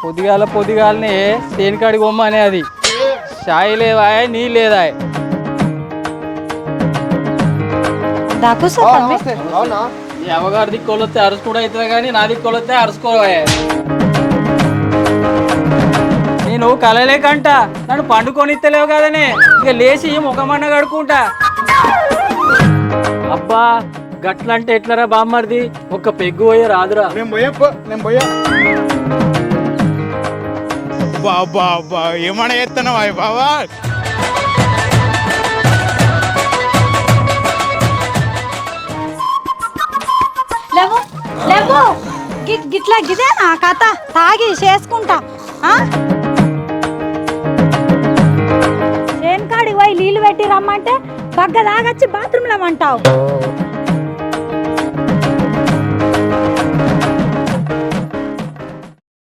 పొద్దుగాలనే తేనికాడికి బొమ్మనే అది చాయ్ లేవా నీ లేదా నీ అమ్మగారి దిక్కులు వస్తే అరుచుకుంటూ అవుతుంది కానీ నా దిక్కులు వస్తే అరుచుకోవా. నేను కలలేకంట నన్ను పండుకొనిత్తలేవు కదనే ఇక లేచి ముఖమన్న కడుక్కుంటా. అబ్బా గట్లంటే ఎట్లరా బామ్మర్ది ఒక్క పెగ్గు పోయే రాదురా. నేను పోయా బాబా అబ్బా ఏమన్నా చేస్తున్నావా బాబా? లేవు లేవు గిట్లా గిదే నా కథ తాగి చేసుకుంటా. చేను కాడికి పోయి నీళ్ళు పెట్టి రమ్మంటే బగ్గ తాగొచ్చి బాత్రూంలో అంటావు.